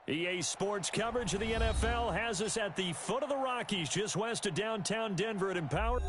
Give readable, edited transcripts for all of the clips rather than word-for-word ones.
EA Sports coverage of the NFL has us at the foot of the Rockies, just west of downtown Denver at Empower.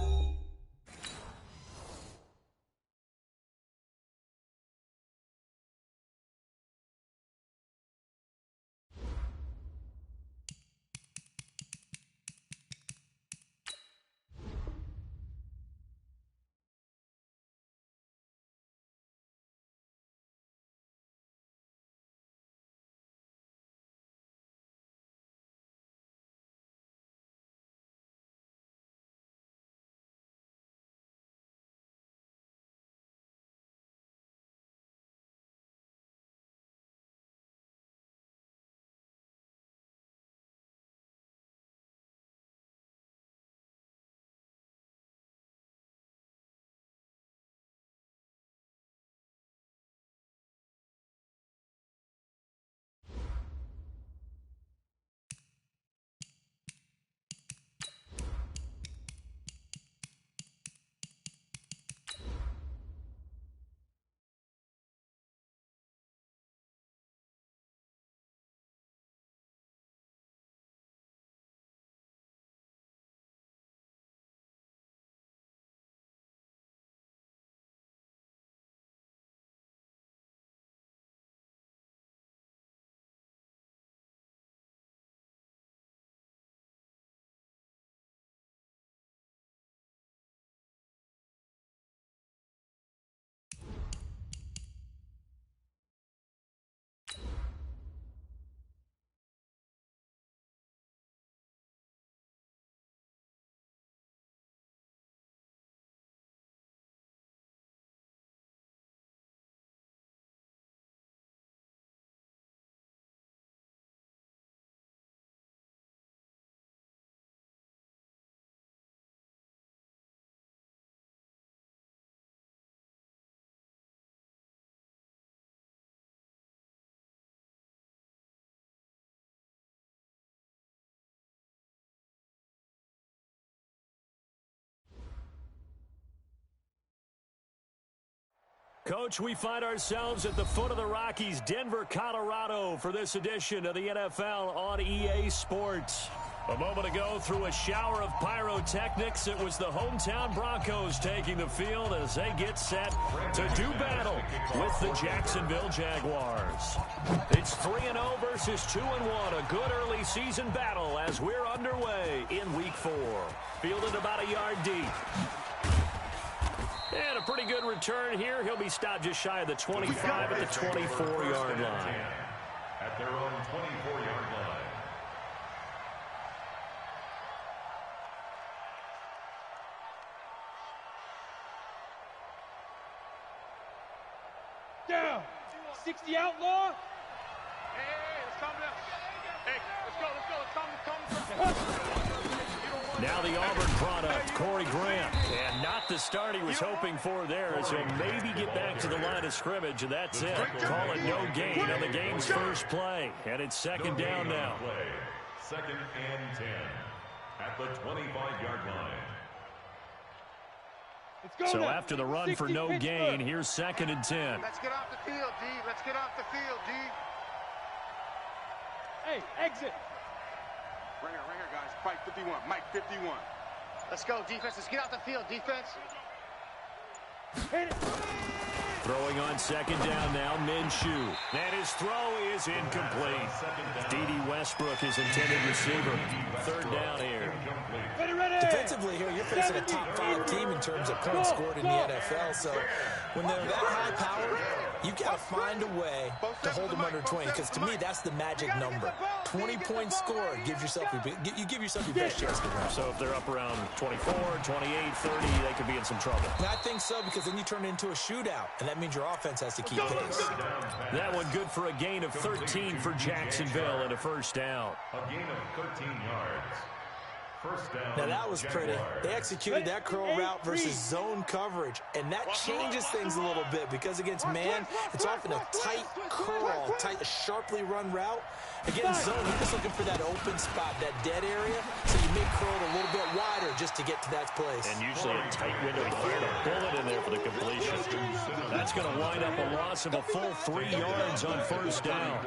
Coach, we find ourselves at the foot of the Rockies, Denver, Colorado, for this edition of the NFL on EA Sports. A moment ago, through a shower of pyrotechnics, it was the hometown Broncos taking the field as they get set to do battle with the Jacksonville Jaguars. It's 3-0 versus 2-1, a good early season battle as we're underway in Week 4. Fielded about a yard deep. And a pretty good return here. He'll be stopped just shy of the 25 at the 24-yard line. At their own 24-yard line. Down. 60 outlaw. Hey, let's calm down. Hey, let's go. Now the Auburn product, Corey Grant. And not the start he was hoping for there, as he'll maybe get back to the line of scrimmage, and that's it. Call it no gain on the game's first play. And it's second down now. Second and 10 at the 25-yard line. So after the run for no gain, here's second and 10. Let's get off the field, D. Let's get off the field, D. Hey, exit. Right here, guys. Fight 51. Mike 51. Let's go, defense. Let's get out the field, defense. Hit it. Throwing on second down now, Minshew. And his throw is incomplete. D.D. Westbrook, his intended receiver. Third down here. Defensively here, you're facing a top-5 team in terms of points scored in the NFL. So when they're that high powered, you got to find a way to hold them under 20. Because to me, that's the magic number. 20 points scored gives yourself you give yourself your best chance to win. So if they're up around 24, 28, 30, they could be in some trouble. And I think so, because then you turn it into a shootout, and that means your offense has to keep pace. That one good for a gain of 13 for Jacksonville and a first down. A gain of 13 yards. First down. Now that was pretty. They executed that curl route versus zone coverage, and that changes things a little bit because against man, it's often a tight curl, sharply run route. Against zone, you're just looking for that open spot, that dead area, so you may curl it a little bit wider just to get to that place. And usually a tight window to fire a bullet in there for the completion. That's going to wind up a loss of a full 3 yards on first down.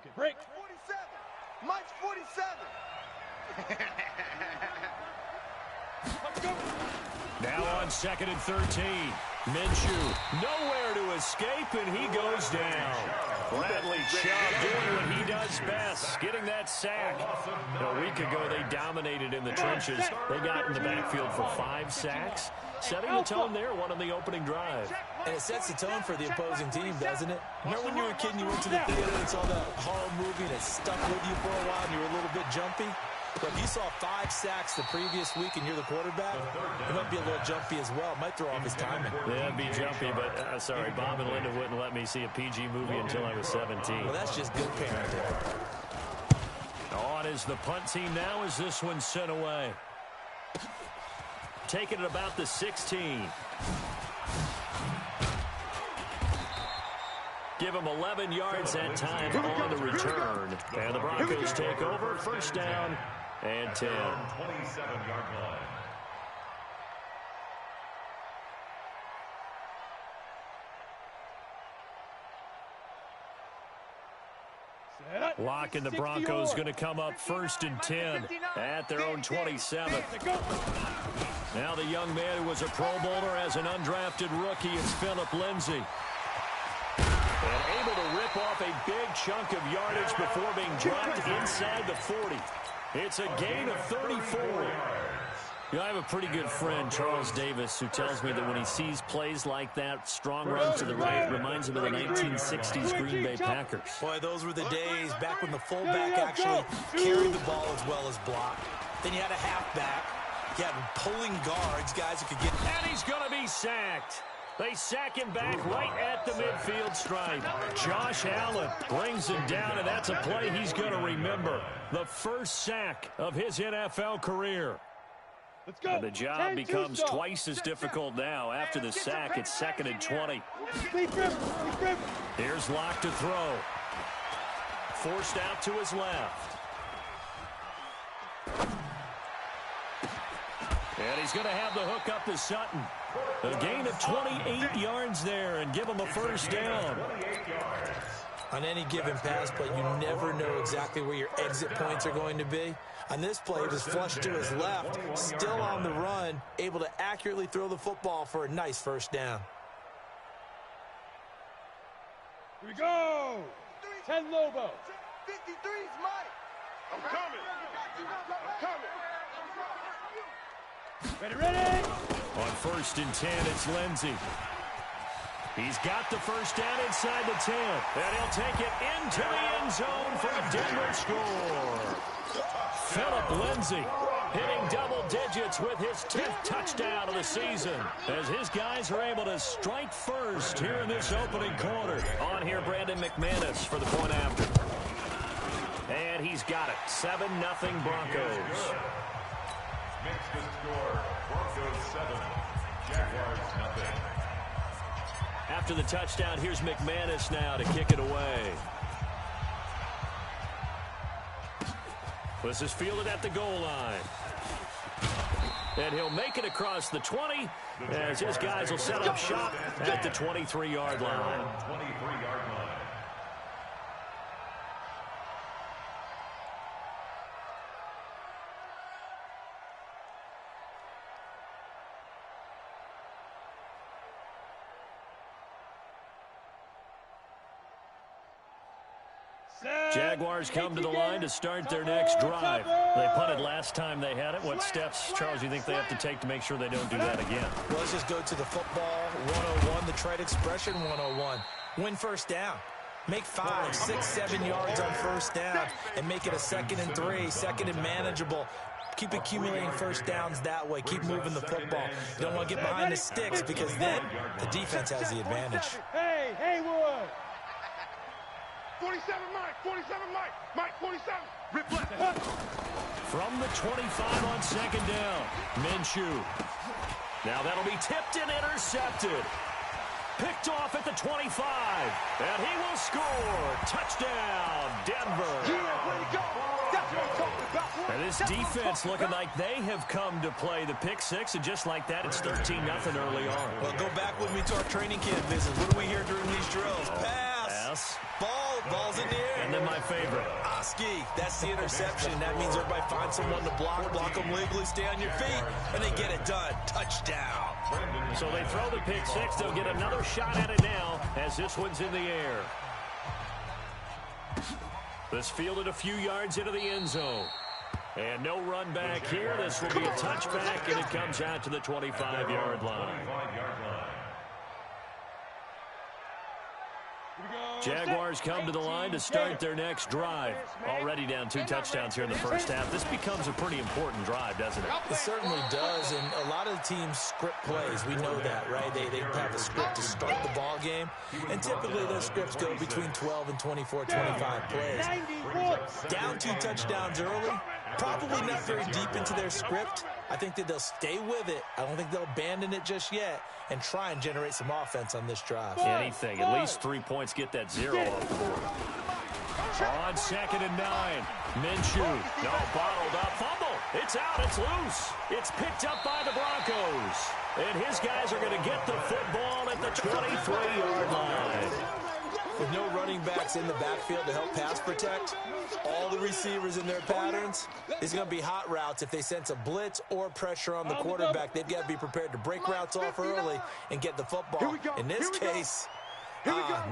Okay, break. 47. Mike's 47. Let's go. Now on 2nd and 13. Minshew nowhere to escape, and he goes down. Bradley Chubb doing what he does best, getting that sack. A week ago, they dominated in the trenches. They got in the backfield for 5 sacks, setting the tone there, one on the opening drive. And it sets the tone for the opposing team, doesn't it? Remember when you were a kid and you went to the theater and saw that horror movie and it stuck with you for a while and you were a little bit jumpy? But if you saw 5 sacks the previous week and you're the quarterback, it might be a little jumpy as well. It might throw off his timing. Yeah, it'd be jumpy, but sorry, Bob and Linda wouldn't let me see a PG movie until I was 17. Well, that's just good parenting. On is the punt team now as this one's sent away. Taking it about the 16. Give him 11 yards that time on the return. And the Broncos take over. First down and 10. 27-yard line. Lock and the Broncos going to come up 1st and 10 at their own 27. Now the young man who was a Pro Bowler as an undrafted rookie is Philip Lindsay. And able to rip off a big chunk of yardage before being dropped inside the 40. It's a gain of 34. You know, I have a pretty good friend, Charles Davis, who tells me that when he sees plays like that, strong run to the right, reminds him of the 1960s Green Bay Packers. Boy, those were the days back when the fullback actually carried the ball as well as blocked. Then you had a halfback. You had pulling guards, guys who could get... And he's going to be sacked. They sack him back right at the midfield stripe. Josh Allen brings him down, and that's a play he's going to remember. The first sack of his NFL career. Let's go. And the job becomes twice as difficult now. After the sack, it's 2nd and 20. Here's Locke to throw. Forced out to his left. And he's going to have the hook up to Sutton. A gain of 28 yards there and give him a first down. On any given pass play, you never know exactly where your exit points are going to be. On this play, it was flushed to his left, still on the run, able to accurately throw the football for a nice first down. Here we go. 10 Lobo. 53's Mike. I'm coming. I'm coming. Ready. On 1st and 10, it's Lindsay. He's got the first down inside the 10. And he'll take it into the end zone for a Denver score. Philip Lindsay hitting double digits with his 10th touchdown of the season as his guys are able to strike first here in this opening quarter. On here, Brandon McManus for the point after. And he's got it. 7-0 Broncos. Makes the score Broncos 7, Jaguars nothing. After the touchdown, here's McManus now to kick it away. This is fielded at the goal line. And he'll make it across the 20 as his guys will set up shop at the 23-yard line. 23-yard line. Jaguars come to the line to start their next drive. They punted last time they had it. What steps, Charles, do you think they have to take to make sure they don't do that again? Well, let's just go to the football 101, the trade expression 101. Win first down. Make 5, 6, 7 yards on first down and make it a 2nd and 3, 2nd and manageable. Keep accumulating first downs that way. Keep moving the football. You don't want to get behind the sticks because then the defense has the advantage. Hey, Haywood. 47 Mike. 47 Mike. Mike 47. Rip left. From the 25 on 2nd down, Minshew. Now that'll be tipped and intercepted. Picked off at the 25. And he will score. Touchdown, Denver. Yeah, way to go. That's what I'm talking about. And this defense looking like they have come to play the pick six, and just like that, it's 13-0 early on. Well, go back with me to our training camp visit. What do we hear during these drills? Pass. Pass. Ball's in the air. and then my favorite. Oski, that's the interception. That means everybody finds someone to block them legally, stay on your feet, and they get it done. Touchdown. So they throw the pick six. They'll get another shot at it now as this one's in the air. This fielded a few yards into the end zone. And no run back here. This will be a touchback, and it comes out to the 25-yard line. Jaguars come to the line to start their next drive. Already down 2 touchdowns here in the first half. This becomes a pretty important drive, doesn't it? It certainly does, and a lot of the teams script plays. We know that, right? They have a script to start the ball game, and typically those scripts go between 12 and 24, 25 plays. Down 2 touchdowns early, probably not very deep into their script. I think that they'll stay with it. I don't think they'll abandon it just yet and try and generate some offense on this drive. Anything. At least 3 points, get that 0 off the board. On 2nd and 9. Minshew. No, bottled up. Fumble. It's out. It's loose. It's picked up by the Broncos. And his guys are going to get the football at the 23-yard line. With no running backs in the backfield to help pass protect, all the receivers in their patterns, it's going to be hot routes. If they sense a blitz or pressure on the quarterback, they've got to be prepared to break routes off early and get the football. In this case,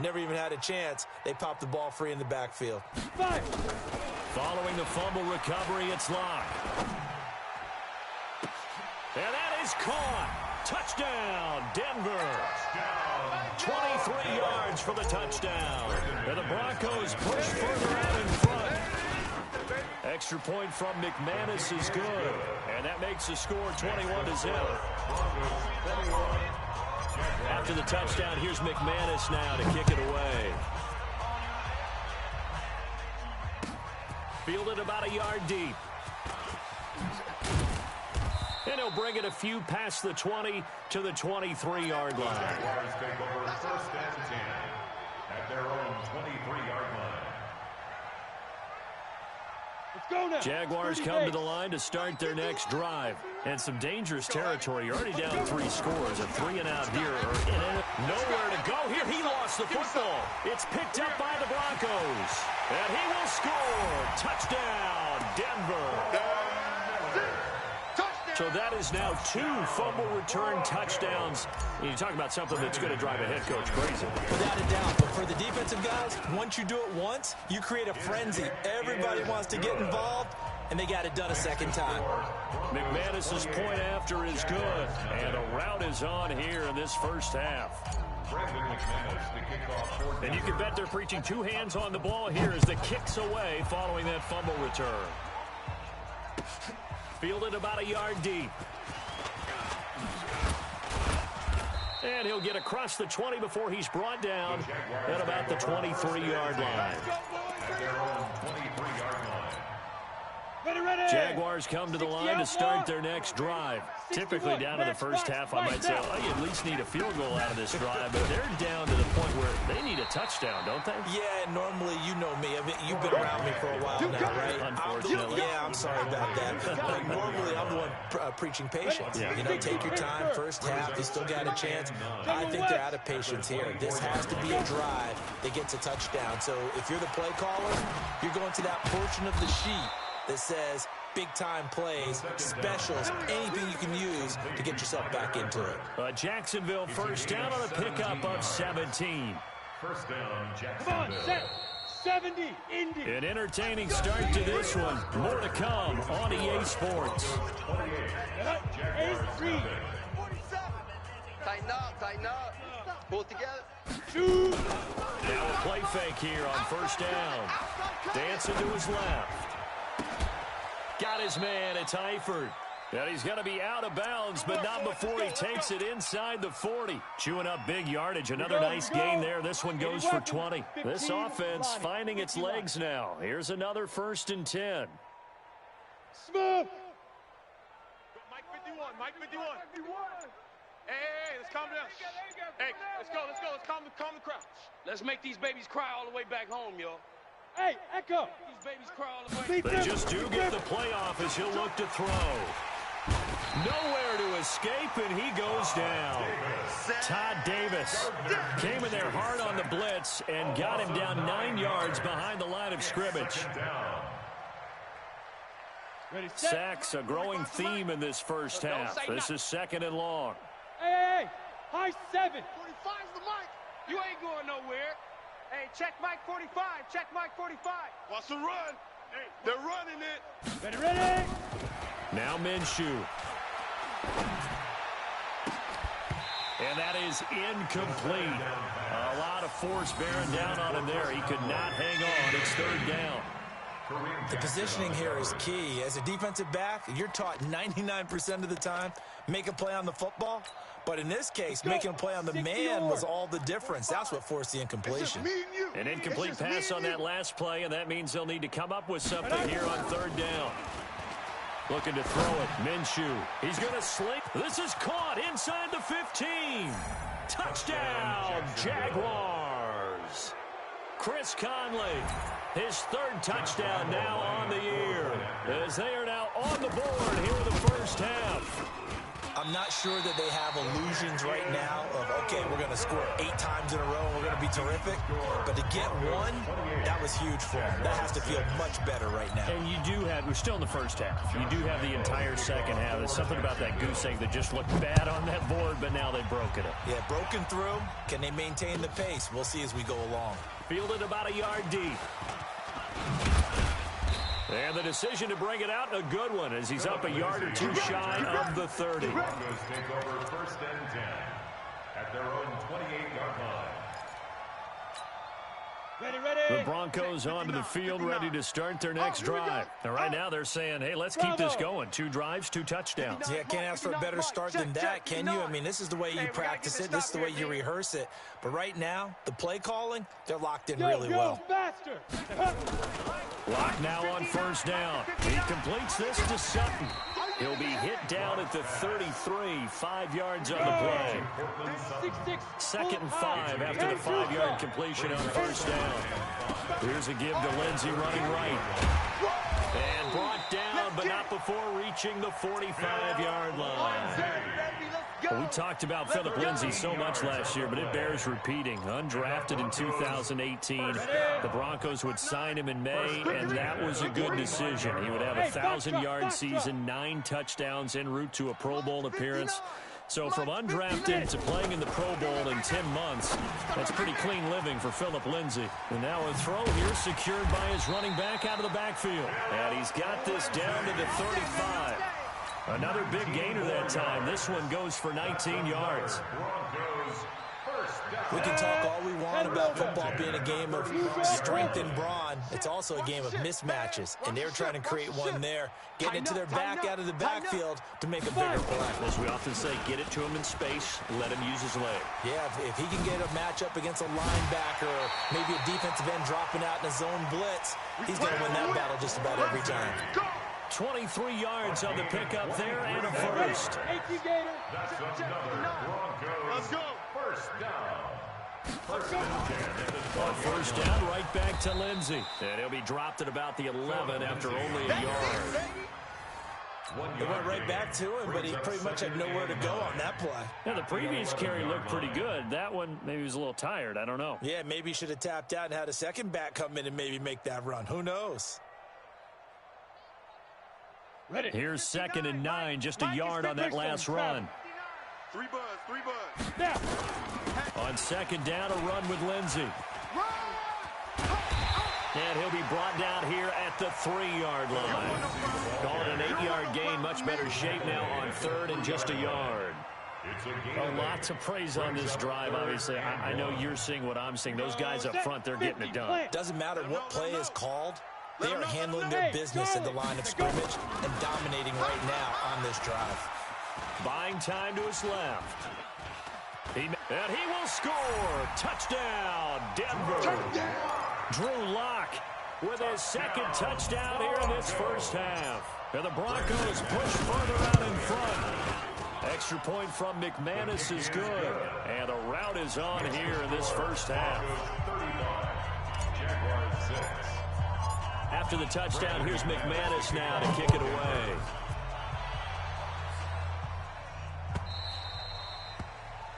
never even had a chance. They popped the ball free in the backfield. Following the fumble recovery, it's locked. And that is caught. Touchdown, Denver. 23 yards for the touchdown. And the Broncos push further out in front. Extra point from McManus is good. And that makes the score 21-0. After the touchdown, here's McManus now to kick it away. Fielded about a yard deep. And he'll bring it a few past the 20 to the 23-yard line. Jaguars take over 1st and 10 at their own 23-yard line. Let's go now. Jaguars come to the line to start their next drive. And some dangerous territory. You're already down 3 scores. A 3-and-out here. Nowhere to go here. He lost the football. It's picked up by the Broncos. And he will score. Touchdown, Denver. So that is now 2 fumble return touchdowns. You talk about something that's going to drive a head coach crazy. Without a doubt. But for the defensive guys, once you do it once, you create a frenzy. Everybody wants to get involved, and they got it done a second time. McManus's point after is good. And a route is on here in this first half. And you can bet they're preaching 2 hands on the ball here as the kick's away following that fumble return. Fielded about a yard deep. And he'll get across the 20 before he's brought down at about the 23-yard line. Jaguars come to the line to start their next drive. Typically down to the first half, I might say, oh, you at least need a field goal out of this drive, but they're down to the point where they need a touchdown, don't they? Yeah, normally, you know me. I mean, you've been around me for a while now, right? Unfortunately. I'm sorry about that. But normally, I'm the one preaching patience. Yeah. You know, take your time. First half, you still got a chance. I think they're out of patience here. This has to be a drive that gets a touchdown. So if you're the play caller, you're going to that portion of the sheet that says big-time plays, specials, anything you can use to get yourself back into it. Jacksonville first down on a pickup of 17. First down, Jacksonville. Come on, set. 70, Indy. An entertaining start to this one. More to come on EA Sports. 8-3. Tighten up. Pull it together. Shoot. Now a play fake here on first down. Dancing to his left. Got his man, it's Eifert. And he's going to be out of bounds, but not before he takes it inside the 40. Chewing up big yardage. Another nice gain there. This one goes for 20. This offense finding its legs now. Here's another 1st and 10. Smooth. Mike 51. Hey, let's calm down. Hey, let's go. Let's calm the crowd. Let's make these babies cry all the way back home, yo. Hey, Echo. These babies cry all the way. They just do get the playoff as he'll look to throw. Nowhere to escape, and he goes down. Todd Davis came in there hard on the blitz and got him down 9 yards behind the line of scrimmage. Sacks, a growing theme in this first half. This is 2nd and long. Hey, high 7. 45's the mic. You ain't going nowhere. Hey, check Mike 45. Check Mike 45. Watch the run. Hey, they're running it. Ready. Now Minshew. And that is incomplete. A lot of force bearing down on him there. He could not hang on. It's 3rd down. The positioning here is key. As a defensive back, you're taught 99% of the time, make a play on the football. But in this case, making a play on the man was all the difference. That's what forced the incompletion. An incomplete pass on that last play, and that means they'll need to come up with something here on 3rd down. Looking to throw it. Minshew. He's going to sling. This is caught inside the 15. Touchdown, Jaguars. Chris Conley, his 3rd touchdown now on the year, as they are now on the board here in the first half. I'm not sure that they have illusions right now of, okay, we're going to score 8 times in a row and we're going to be terrific. But to get 1, that was huge for them. That has to feel much better right now. And you do have, we're still in the first half. You do have the entire second half. There's something about that goose egg that just looked bad on that board, but now they've broken it. Yeah, broken through. Can they maintain the pace? We'll see as we go along. Fielded about a yard deep. And the decision to bring it out, a good one, as he's up a yard or 2 shy of the 30. The Broncos take over 1st and 10 at their own 28-yard line. The Broncos onto the field, ready to start their next drive. And right now they're saying, hey, let's keep this going. 2 drives, 2 touchdowns. Yeah, can't ask for a better start than that, can you? I mean, this is the way you practice it. This is the way you rehearse it. But right now, the play calling, they're locked in really well. Lock now on 1st down. He completes this to Sutton. He'll be hit down at the 33, 5 yards on the play. 2nd and 5 after the 5-yard completion on 1st down. Here's a give to Lindsey running right. And brought down, but not before reaching the 45-yard line. Well, we talked about Phillip Lindsay so much last year, but it bears repeating. Undrafted in 2018. The Broncos would sign him in May, and that was a good decision. He would have a 1,000-yard season, 9 touchdowns en route to a Pro Bowl appearance. So from undrafted to playing in the Pro Bowl in 10 months, that's pretty clean living for Phillip Lindsay. And now a throw here secured by his running back out of the backfield. And he's got this down to the 35. Another big gainer that time. This one goes for 19 yards. We can talk all we want about football being a game of strength and brawn. It's also a game of mismatches, and they're trying to create one there, getting it to their back out of the backfield to make a bigger play. As we often say, get it to him in space, let him use his leg. Yeah, if he can get a matchup against a linebacker or maybe a defensive end dropping out in a zone blitz, he's going to win that battle just about every time. 23 yards on the pickup there and a first. That's another Broncos. Let's go. First down. On 1st down, right back to Lindsey. And he'll be dropped at about the 11 after only a yard. They went right back to him, but he pretty much had nowhere to go on that play. Yeah, the previous carry looked pretty good. That one, maybe he was a little tired. I don't know. Yeah, maybe he should have tapped out and had a second back come in and maybe make that run. Who knows? Here's 2nd and 9, just a yard on that last run. 3 buds. On 2nd down, a run with Lindsey. And he'll be brought down here at the 3-yard line. Call it an 8-yard gain, much better shape now on 3rd and just a yard. A lot to praise on this drive, obviously. I know you're seeing what I'm seeing. Those guys up front, they're getting it done. Doesn't matter what play is called. They are handling their business at the line of scrimmage and dominating right now on this drive. Buying time to his left. And he will score. Touchdown, Denver. Drew Lock with his 2nd touchdown here in this first half. And the Broncos push further out in front. Extra point from McManus is good. And the route is on here in this first half. After the touchdown, here's McManus now to kick it away.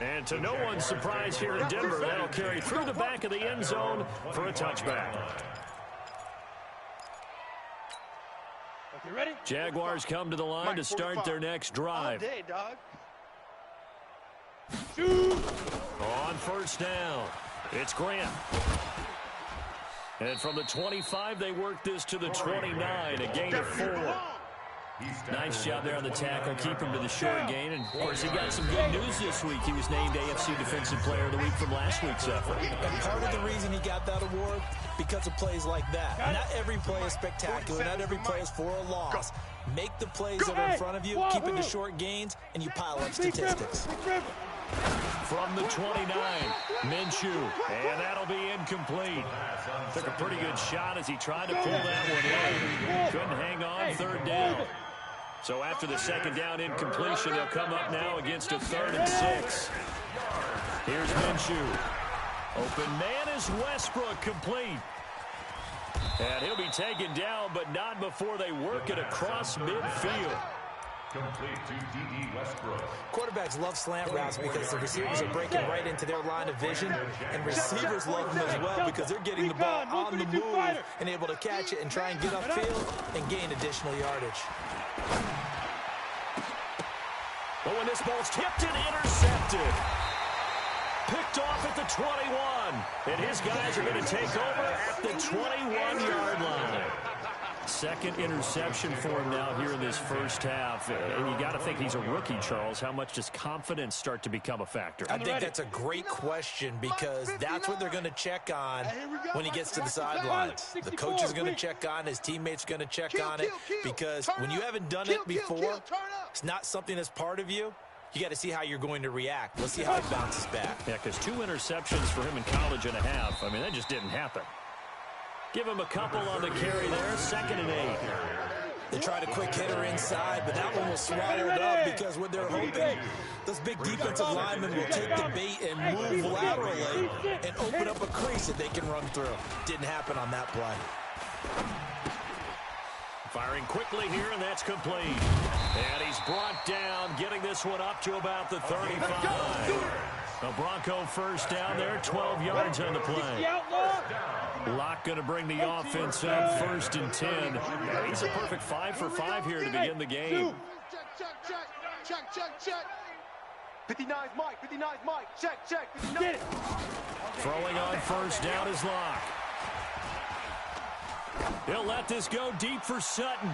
And to no one's surprise here in Denver, that'll carry through the back of the end zone for a touchback. Okay, ready? Jaguars come to the line to start their next drive. All day, dog. Shoot. On first down, it's Grant. And from the 25, they work this to the 29, a gain of 4. Nice job there on the tackle, keep him to the short gain. And, of course, he got some good news this week. He was named AFC Defensive Player of the Week from last week's effort. And part of the reason he got that award, because of plays like that. Not every play is spectacular. Not every play is for a loss. Make the plays that are in front of you, keep it to short gains, and you pile up statistics. From the 29, Minshew, and that'll be incomplete. Took a pretty good shot as he tried to pull that one in. Couldn't hang on, third down. So after the second down incompletion, they'll come up now against a 3rd and 6. Here's Minshew. Open man is Westbrook, complete. And he'll be taken down, but not before they work it across midfield. Complete to D.D. Westbrook. Quarterbacks love slant routes because the receivers are breaking right into their line of vision, and receivers love them as well because they're getting the ball on the move and able to catch it and try and get upfield and gain additional yardage. But when this ball's tipped and intercepted, picked off at the 21, and his guys are going to take over at the 21-yard line. Second interception for him now here in this first half. And you got to think he's a rookie, Charles. How much does confidence start to become a factor? I think that's a great question because that's what they're going to check on when he gets to the sidelines. The coach is going to check on, his teammates are going to check on it because when you haven't done it before, it's not something that's part of you. You got to see how you're going to react. Let's see how he bounces back. Yeah, because 2 interceptions for him in college and a half. I mean, that just didn't happen. Give him a couple on the carry there, 2nd and 8. They tried a quick hitter inside, but that one was swallowed up because what they're hoping, those big defensive linemen will take the bait and move laterally and open up a crease that they can run through. Didn't happen on that play. Firing quickly here, and that's complete. And he's brought down, getting this one up to about the 35. A Bronco first down there, 12 yards on the play. Locke going to bring the offense up, 1st and 10. He's a perfect 5 for 5 here to begin the game. Check. 59's Mike. 59's Mike. Check. 59. Throwing on first down is Locke. He'll let this go deep for Sutton.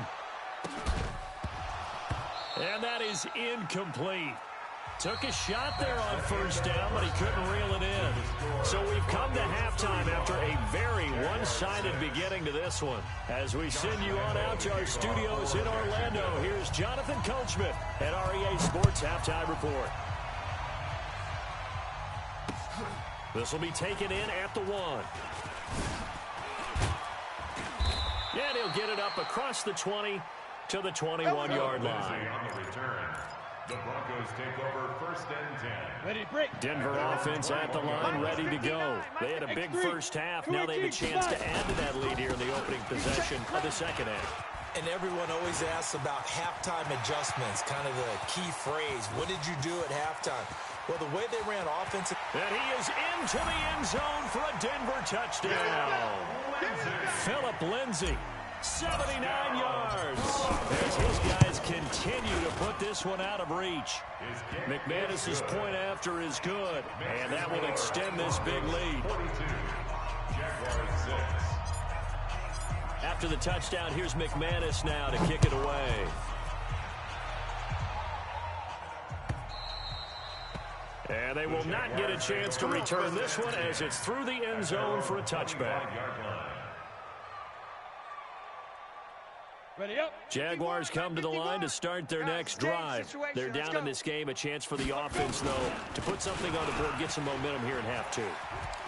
And that is incomplete. Took a shot there on first down, but he couldn't reel it in. So we've come to halftime after a very one-sided beginning to this one. As we send you on out to our studios in Orlando, here's Jonathan Coachman at REA Sports Halftime Report. This will be taken in at the 1. And he'll get it up across the 20 to the 21-yard line. On the return, the Broncos take over 1st and 10. Ready to break. Denver offense at the line, ready to go. They had a big first half. Now they have a chance to add to that lead here in the opening possession of the second half. And everyone always asks about halftime adjustments, kind of the key phrase. What did you do at halftime? Well, the way they ran offense. And he is into the end zone for a Denver touchdown. Philip Lindsay, 79 yards. As his guys continue to put this one out of reach. McManus's point after is good, and that will extend this big lead. After the touchdown, here's McManus now to kick it away. And they will not get a chance to return this one as it's through the end zone for a touchback. Ready up. Jaguars come to the line to start their next drive. They're down in this game. A chance for the offense, though, to put something on the board, get some momentum here in half 2.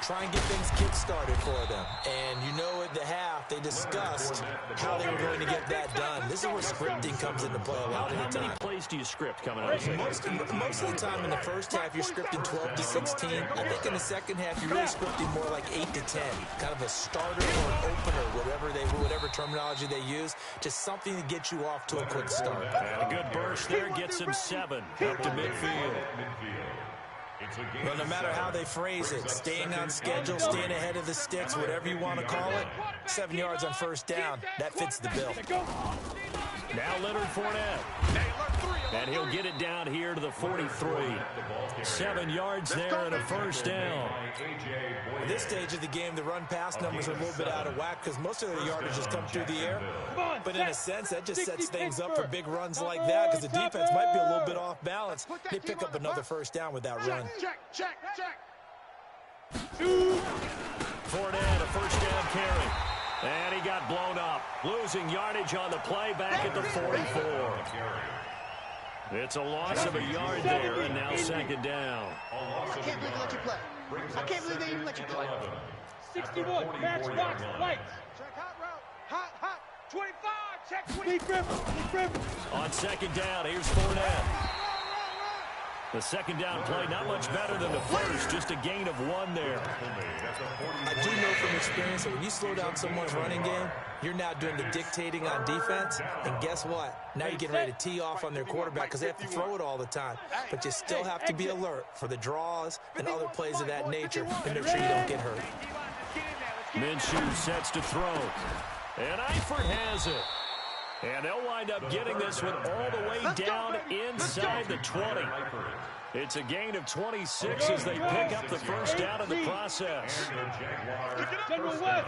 Try and get things kick-started for them. And you know at the half, they discussed how they were going to get that done. This is where scripting comes into play a lot of the time. How many plays do you script coming out of the Most of the time in the first half, you're scripting 12 to 16. I think in the second half, you're really scripting more like 8 to 10. Kind of a starter or an opener, whatever terminology they use. Just something to get you off to a quick start. And a good burst there gets him 7 up to midfield. Well, no matter how they phrase it, staying on schedule, staying ahead of the sticks, whatever you want to call it, 7 yards on first down, that fits the bill. Now Leonard Fournette. And he'll get it down here to the 43. 7 yards there and a first down. At this stage of the game, the run-pass numbers are a little bit out of whack because most of their yardage has come through the air. But in a sense, that just sets things up for big runs like that because the defense might be a little bit off balance. They pick up another first down with that run. Check. Fournette, a first down carry. And he got blown up. Losing yardage on the play back at the 44. It's a loss of a yard there, and now second down. I can't believe they let you play. I can't believe they even let you play. 61, matchbox, lights. Check hot route. Hot. 25, check 25. Deep rip. On second down, here's Fournette. The second down play, not much better than the first, just a gain of 1 there. I do know from experience that when you slow down someone's running game, you're now doing the dictating on defense, and guess what? Now you're getting ready to tee off on their quarterback because they have to throw it all the time. But you still have to be alert for the draws and other plays of that nature and make sure you don't get hurt. Minshew sets to throw. And Eifert has it. And they'll wind up getting this one all the way down inside the 20. It's a gain of 26 as they pick up the first down in the process. General West.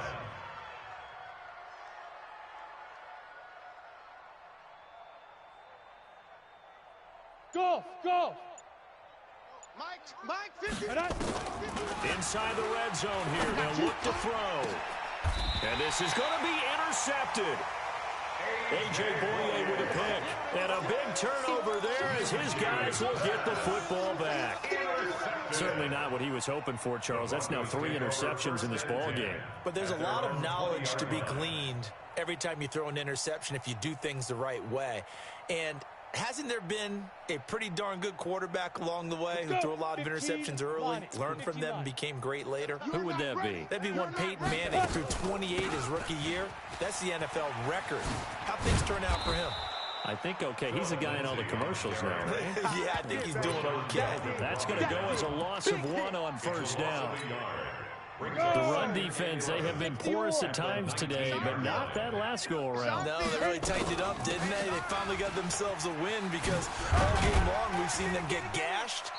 Go. Mike, 50. Inside the red zone here, they'll look to throw. And this is going to be intercepted. A.J. Boye with a pick. And a big turnover there as his guys will get the football back. Certainly not what he was hoping for, Charles. That's now 3 interceptions in this ball game. But there's a lot of knowledge to be gleaned every time you throw an interception if you do things the right way. And hasn't there been a pretty darn good quarterback along the way who threw a lot of interceptions early, learned from them, and became great later? Who would that be? That'd be one Peyton Manning, threw 28 his rookie year. That's the NFL record. How'd things turn out for him? I think okay. He's the guy in all the commercials now, right? Yeah, I think he's doing okay. That's going to go as a loss of 1 on first down. The run defense, they have been porous at times today, but not that last go-around. No, they really tightened it up, didn't they? They finally got themselves a win because all game long we've seen them get gashed.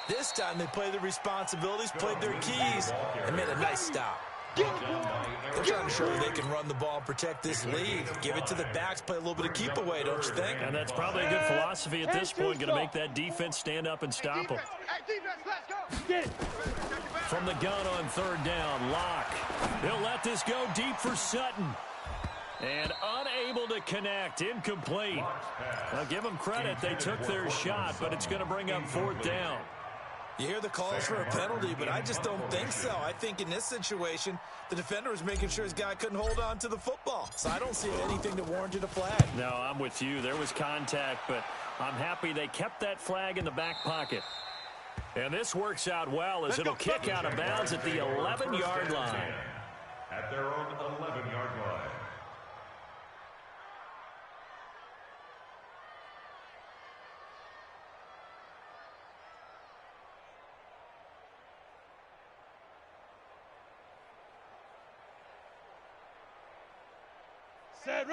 This time they played their responsibilities, played their keys, and made a nice stop. They're trying to show they can run the ball and protect this lead. Give it to the backs, play a little bit of keep away, don't you think? And that's probably a good philosophy at this point, going to make that defense stand up and stop them. Hey, defense, let's go. Get it. From the gun on third down, Locke. They'll let this go deep for Sutton. And unable to connect, incomplete. Now give them credit, they took their shot, but it's going to bring up fourth down. You hear the calls for a penalty, but I just don't think so. I think in this situation, the defender was making sure his guy couldn't hold on to the football. So I don't see anything that warranted a flag. No, I'm with you. There was contact, but I'm happy they kept that flag in the back pocket. And this works out well as it'll kick out of bounds at the 11-yard line. At their own 11-yard line.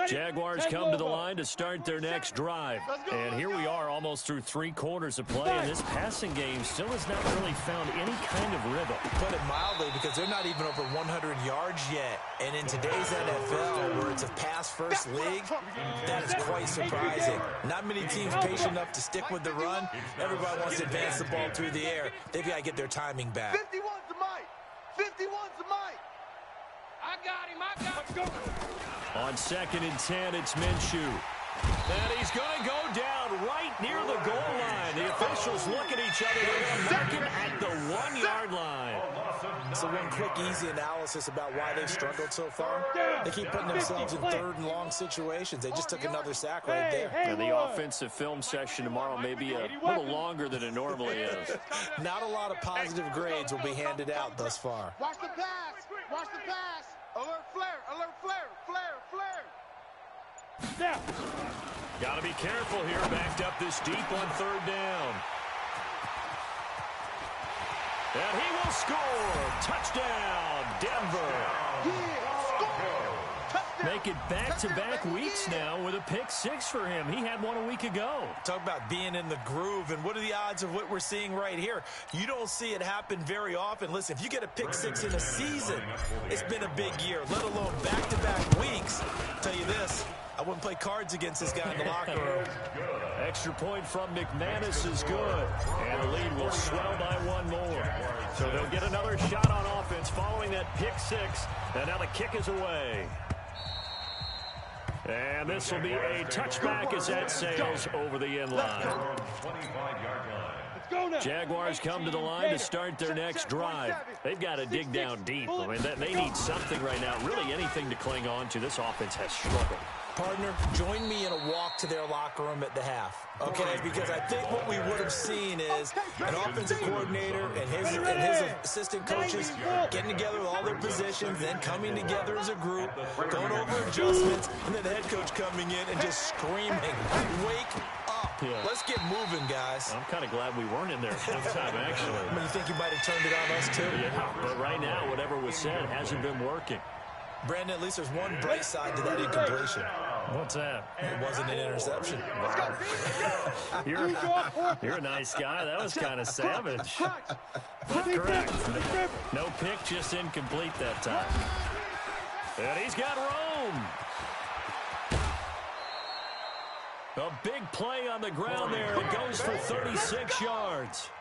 Jaguars come to the line to start their next drive. And here we are almost through 3 quarters of play, and this passing game still has not really found any kind of rhythm. Put it mildly, because they're not even over 100 yards yet. And in today's NFL, where it's a pass-first league, that is quite surprising. Not many teams patient enough to stick with the run. Everybody wants to advance the ball through the air. They've got to get their timing back. 51's the Mike. 51's the Mike. I got him. Let's go. On 2nd and 10, it's Minshew. And he's going to go down right near the goal line. The officials look at each other. They're marking at the 1-yard line. So one quick, easy analysis about why they've struggled so far. They keep putting themselves in 3rd and long situations. They just took another sack right there. And the offensive film session tomorrow may be a little longer than it normally is. Not a lot of positive grades will be handed out thus far. Watch the pass. Watch the pass. Alert flare. Alert flare. Flare. Now. Got to be careful here, backed up this deep on 3rd down. And he will score. Touchdown, Denver. Make it back-to-back weeks now with a pick six for him. He had one a week ago. Talk about being in the groove, and what are the odds of what we're seeing right here? You don't see it happen very often. Listen, if you get a pick six in a season, it's been a big year, let alone back-to-back weeks. I'll tell you this, I wouldn't play cards against this guy in the locker room. Extra point from McManus is good, and the lead will swell by one more. So they'll get another shot on offense following that pick six, and now the kick is away. And this will be a touchback as that sails over the end line. Jaguars come to the line to start their next drive. They've got to dig down deep. I mean, they need something right now, really anything to cling on to. This offense has struggled. Partner, join me in a walk to their locker room at the half, okay? Because I think what we would have seen is an offensive coordinator and his assistant coaches getting together with all their positions, then coming together as a group, going over adjustments, and then the head coach coming in and just screaming, wake up. Yeah. Let's get moving, guys. I'm kind of glad we weren't in there at halftime, actually. I mean, you think you might have turned it on us, too? Yeah, but right now, whatever was said hasn't been working. Brandon, at least there's one bright side to that incompletion. What's that? It wasn't an interception. Wow. You're a nice guy. That was kind of savage. But correct. No pick, just incomplete that time. And he's got room. A big play on the ground there. It goes for 36 yards.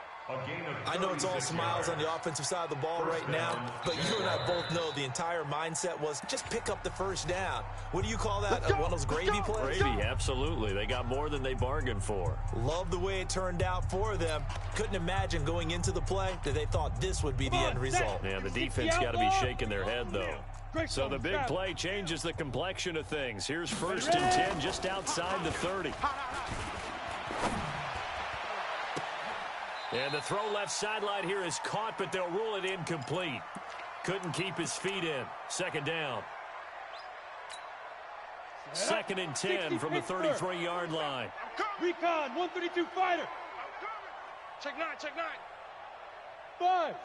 I know it's all smiles on the offensive side of the ball right now, but you and I both know the entire mindset was just pick up the first down. What do you call that? One of those gravy plays? Gravy, absolutely. They got more than they bargained for. Love the way it turned out for them. Couldn't imagine going into the play that they thought this would be the end result. Yeah, the defense got to be shaking their head, though. So the big play changes the complexion of things. Here's 1st and 10 just outside the 30. And the throw left sideline here is caught, but they'll rule it incomplete. Couldn't keep his feet in. 2nd down. 2nd and 10 from the 33-yard line. Recon, 132 fighter. Check 9, check 9. Fives.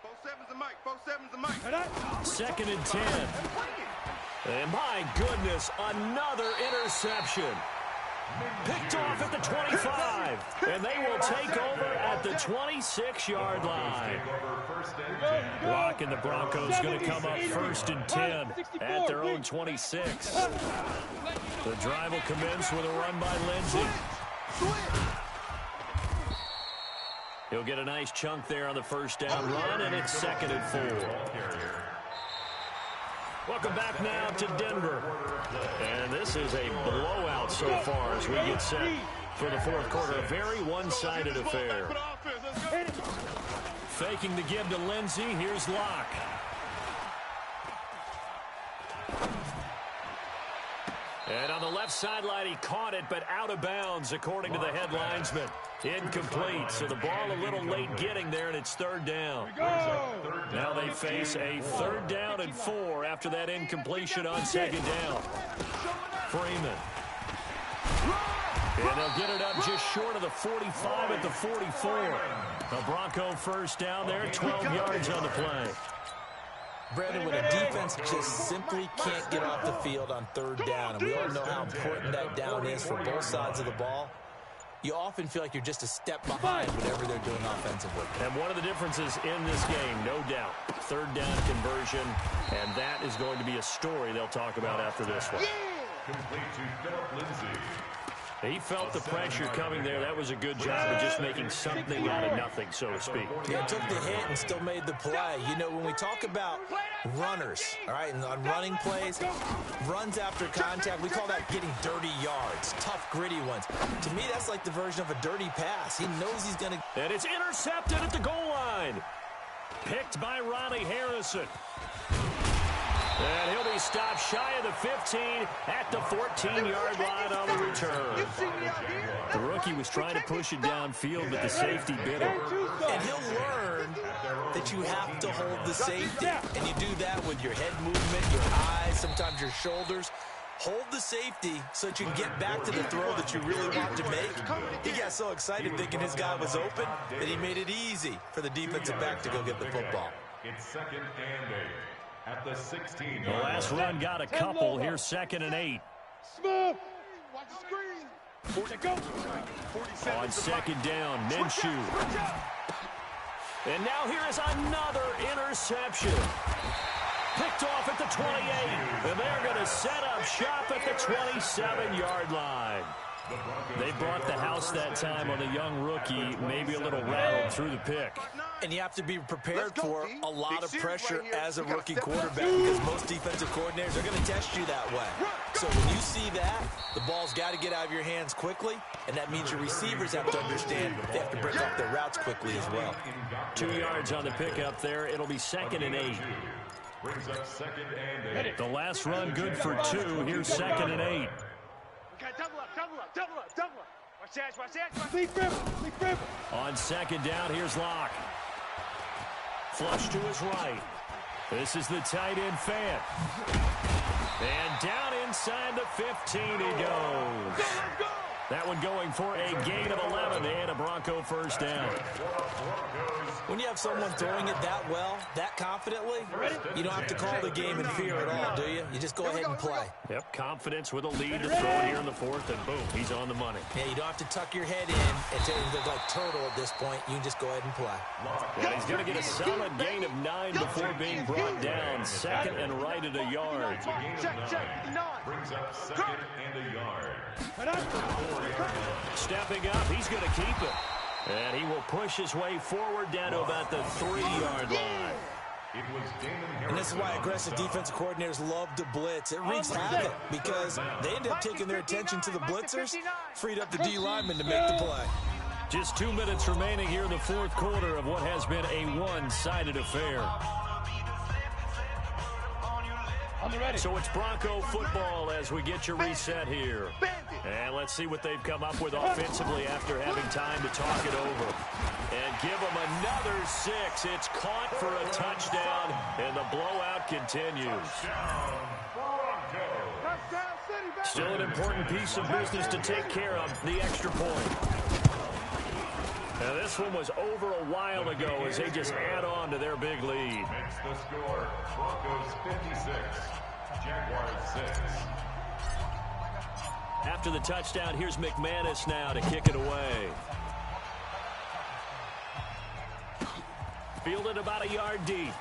4-7's the mic, 4-7's the mic. 2nd and 10. And my goodness, another interception. Picked off at the 25. And they will take over at the 26-yard line. Rock and the Broncos going to come up 1st and 10 at their own 26. The drive will commence with a run by Lindsey. He'll get a nice chunk there on the 1st down run, and it's 2nd and 4. Welcome back now to Denver. And this is a blowout so far as we get set for the 4th quarter. A very one-sided affair. Faking the give to Lindsey. Here's Locke. And on the left sideline, he caught it, but out of bounds, according to the head linesman. Incomplete, so the ball a little late getting there, and it's 3rd down. Now they face a 3rd down and 4 after that incompletion on 2nd down. Freeman. And they'll get it up just short of the 45 at the 44. A Bronco 1st down there, 12 yards on the play. Brandon, when a defense just simply can't get off the field on 3rd down, and we all know how important that down is for both sides of the ball, you often feel like you're just a step behind whatever they're doing offensively. And one of the differences in this game, no doubt, 3rd down conversion, and that is going to be a story they'll talk about after this one. Complete to Philip Lindsay. He felt the pressure coming there. That was a good job of just making something out of nothing, so to speak. Yeah, took the hit and still made the play. You know, when we talk about runners, all right, and on running plays, runs after contact, we call that getting dirty yards, tough, gritty ones. To me, that's like the version of a dirty pass. He knows he's going to... And it's intercepted at the goal line. Picked by Ronnie Harrison. And he'll be stopped shy of the 15 at the 14-yard line on the return. The rookie was trying to push it downfield, but the safety bit him. And he'll learn that you have to hold the safety. And you do that with your head movement, your eyes, sometimes your shoulders. hold the safety so that you can get back to the throw that you really want to make. He got so excited thinking his guy was open that he made it easy for the defensive back to go get the football. It's 2nd and 8 at the 16. The last run got a couple. Here's 2nd and 8. Smith. Watch the screen. On 2nd down, Minshew. And now here is another interception. Picked off at the 28. And they're going to set up shop at the 27-yard line. They brought the house that time on the young rookie, maybe a little rattled through the pick. And you have to be prepared for a lot of pressure as a rookie quarterback because most defensive coordinators are going to test you that way. So when you see that, the ball's got to get out of your hands quickly, and that means your receivers have to understand they have to break off their routes quickly as well. 2 yards on the pickup there. It'll be 2nd and 8. Brings up 2nd and 8. The last run good for 2. Here's 2nd and 8. Double up. Watch that. Lead grip. On 2nd down, here's Locke. Flush to his right. This is the tight end fan. And down inside the 15 he goes. That one going for a gain of 11 and a Bronco first down. When you have someone throwing it that well, that confidently, you don't have to call the game in fear at all, do you? You just go ahead and play. Yep, confidence with a lead to throw it here in the 4th, and boom, he's on the money. Yeah, you don't have to tuck your head in and tell him to look like turtle at this point. You can just go ahead and play. And he's going to get a solid gain of 9 before being brought down. 2nd and right at a yard. Brings up 2nd and a yard. Stepping up, he's going to keep it. And he will push his way forward down to about the 3-yard line. And this is why aggressive defensive coordinators love to blitz. It wreaks havoc because they end up taking their attention to the blitzers, freed up the D lineman to make the play. Just 2 minutes remaining here in the 4th quarter of what has been a one-sided affair. So it's Bronco football as we get your reset here. And let's see what they've come up with offensively after having time to talk it over. And give them another 6. It's caught for a touchdown, and the blowout continues. Still an important piece of business to take care of, the extra point. Now this one was over a while ago as they just add on to their big lead. Makes the score, Broncos 56, Jaguars 6. After the touchdown, here's McManus now to kick it away. Fielded about a yard deep.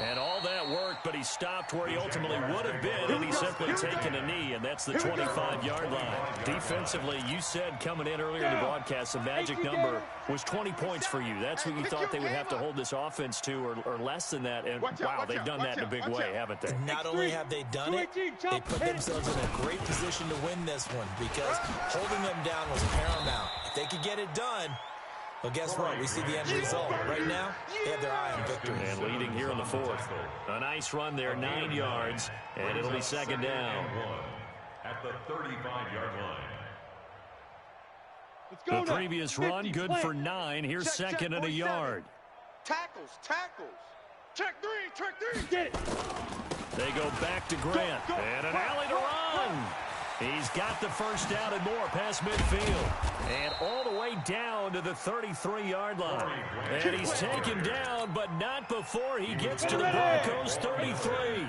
And all that work, but he stopped where he ultimately would have been, and he's simply taken a knee, and that's the 25-yard line. Defensively, you said coming in earlier in the broadcast, the magic number was 20 points for you. That's what you thought they would have to hold this offense to, or less than that, and wow, they've done that in a big way, haven't they? Not only have they done it, they put themselves in a great position to win this one because holding them down was paramount. If they could get it done, well, guess what? We see the end result. Right now, they have their eye on victory. And leading here in the 4th. A nice run there, 9 yards, and it'll be 2nd down. At the 35-yard line. The previous run, good for 9. Here's 2nd and a yard. Tackles. Check three. Get it. They go back to Grant. And an alley to run. He's got the first down and more past midfield. And all the way down to the 33-yard line. And he's taken down, but not before he gets to the Broncos' 33.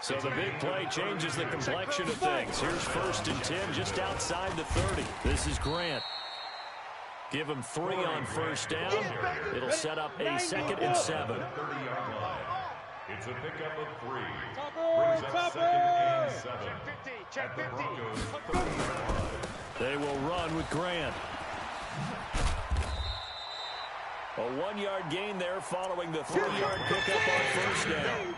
So the big play changes the complexion of things. Here's 1st and 10 just outside the 30. This is Grant. Give him 3 on first down. It'll set up a 2nd and 7. It's a pickup of 3. Brings up 2nd and 7. Check 50. They will run with Grant. A 1-yard gain there following the 3-yard pickup on first down.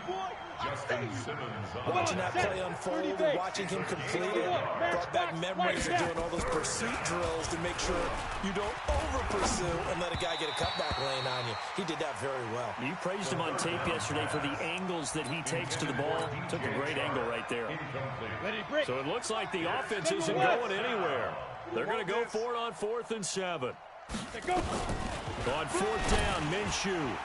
Justin Simmons. Watching that play unfold and watching him complete it brought back memories of doing all those pursuit drills to make sure you don't over-pursue and let a guy get a cutback lane on you. He did that very well. You praised him on tape yesterday for the angles that he takes to the ball. Took a great angle right there. So it looks like the offense isn't going anywhere. They're going to go for it on 4th and 7. On 4th down, Minshew.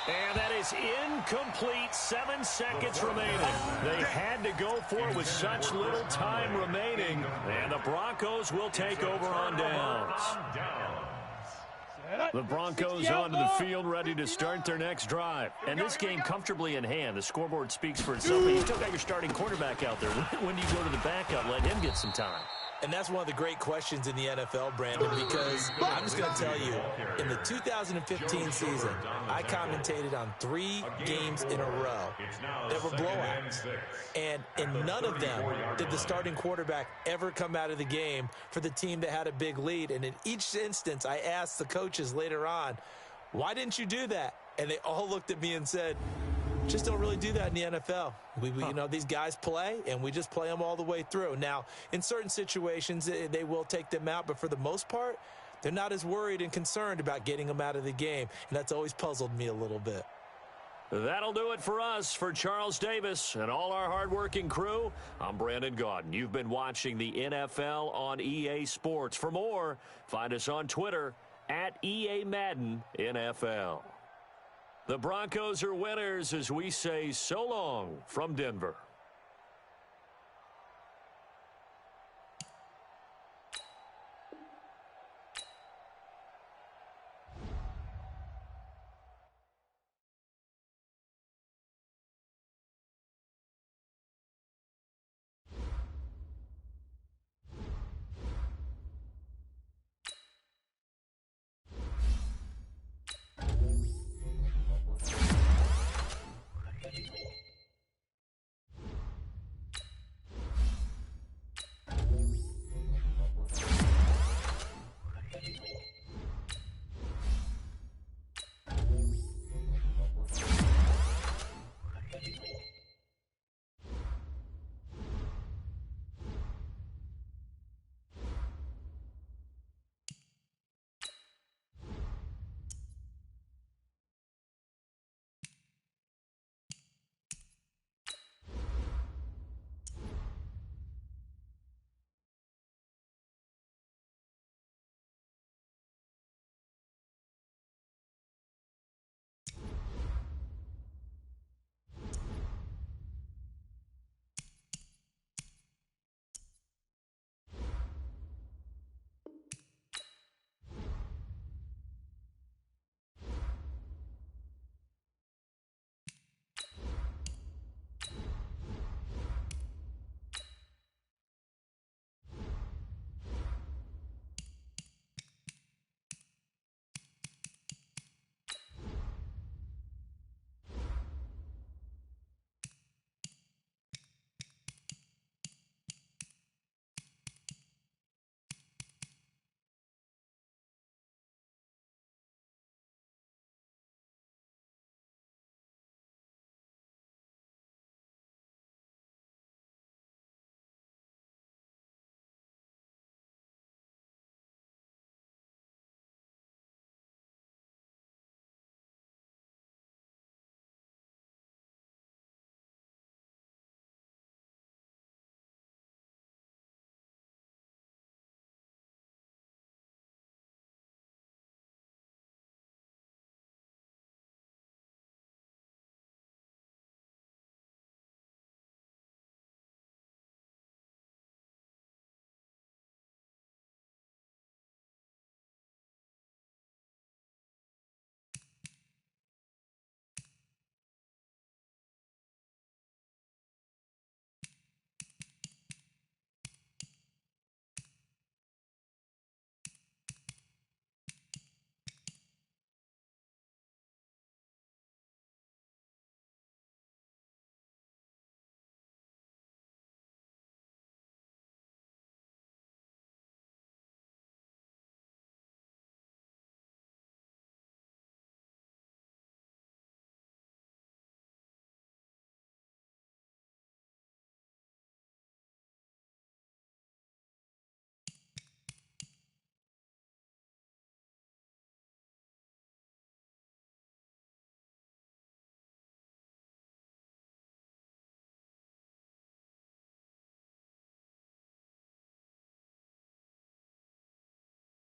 And that is incomplete. 7 seconds remaining. They had to go for it with such little time remaining. And the Broncos will take over on downs. The Broncos onto the field, ready to start their next drive. And this game comfortably in hand. The scoreboard speaks for itself, but you still got your starting quarterback out there. When do you go to the backup? Let him get some time. And that's one of the great questions in the NFL, Brandon, because I'm just going to tell you, in the 2015 season, I commentated on 3 games in a row that were blowouts. And in none of them did the starting quarterback ever come out of the game for the team that had a big lead. And in each instance, I asked the coaches later on, why didn't you do that? And they all looked at me and said, just don't really do that in the NFL. You know, these guys play, and we just play them all the way through. Now, in certain situations, they will take them out, but for the most part, they're not as worried and concerned about getting them out of the game, and that's always puzzled me a little bit. That'll do it for us. For Charles Davis and all our hardworking crew, I'm Brandon Gaudin. You've been watching the NFL on EA Sports. For more, find us on Twitter at EA Madden NFL. The Broncos are winners as we say so long from Denver.